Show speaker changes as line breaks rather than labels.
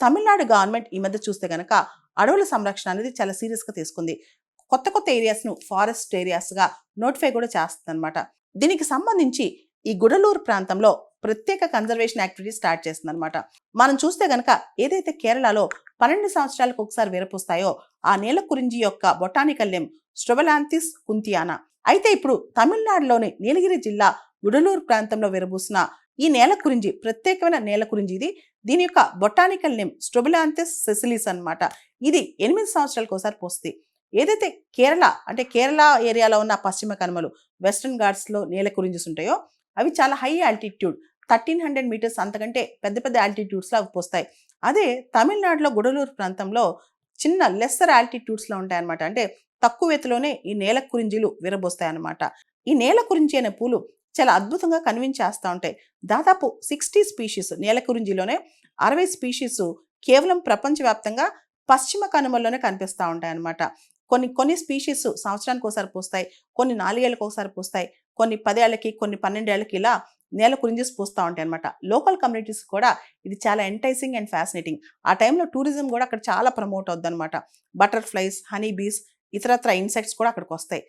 Tamil Nadu government ఈ మధ్య చూస్తే గనక అడవుల సంరక్షణ అనేది చాలా సీరియస్గా తీసుకుంది. కొత్త కొత్త ఏరియాస్ను ఫారెస్ట్ ఏరియాస్గా నోటిఫై కూడా చేస్తుందన్నమాట. దీనికి సంబంధించి ఈ గుడలూరు ప్రాంతంలో ప్రత్యేక కన్జర్వేషన్ యాక్టివిటీ స్టార్ట్ చేస్తుందన్నమాట. మనం చూస్తే గనక ఏదైతే కేరళలో 12 సంవత్సరాలకు ఒకసారి విరపూస్తాయో ఆ నీలకురింజి యొక్క బొటానికల్ నేమ్ స్ట్రోబలాంతిస్ కుంతియానా. అయితే ఇప్పుడు తమిళనాడులోని నీలగిరి జిల్లా గుడలూరు ప్రాంతంలో విరబూసిన ఈ నేలకురింజి ప్రత్యేకమైన నేలకురింజి ఇది. దీని యొక్క బొటానికల్ నేమ్ స్ట్రోబలాంతిస్ సెసిలిస్ అన్నమాట. ఇది 8 సంవత్సరాలకు ఒకసారి పోస్తుంది. ఏదైతే కేరళ ఏరియాలో ఉన్న పశ్చిమ కనుమలు వెస్టర్న్ ఘాట్స్లో నీలకురింజిస్ ఉంటాయో అవి చాలా హై ఆల్టిట్యూడ్ 1300 మీటర్స్ అంతకంటే పెద్ద పెద్ద ఆల్టిట్యూడ్స్లో అవి పోస్తాయి. అదే తమిళనాడులో గుడలూరు ప్రాంతంలో చిన్న లెస్సర్ ఆల్టిట్యూడ్స్లో ఉంటాయన్నమాట. అంటే తక్కువ ఎత్తులోనే ఈ నేలకురింజీలు విరబోస్తాయి అన్నమాట. ఈ నేలకురింజి అనే పూలు చాలా అద్భుతంగా కనిపించేస్తూ ఉంటాయి. దాదాపు 60 స్పీషీస్ నేలకురింజిలోనే 60 స్పీషీస్ కేవలం ప్రపంచవ్యాప్తంగా పశ్చిమ కనుమల్లోనే కనిపిస్తూ ఉంటాయి అన్నమాట. కొన్ని స్పీషీస్ సంవత్సరానికి ఒకసారి పూస్తాయి, కొన్ని 4 ఏళ్ళకి ఒకసారి పూస్తాయి, కొన్ని 10 ఏళ్ళకి, కొన్ని 12 ఏళ్ళకి ఇలా నేలకురింజిస్ పూస్తూ ఉంటాయి అనమాట. లోకల్ కమ్యూనిటీస్ కూడా ఇది చాలా ఎంటైసింగ్ అండ్ ఫ్యాసినేటింగ్. ఆ టైంలో టూరిజం కూడా అక్కడ చాలా ప్రమోట్ అవుద్ది అనమాట. బటర్ఫ్లైస్, హనీ బీస్, ఇతరత్ర ఇన్సెక్ట్స్ కూడా అక్కడికి వస్తాయి.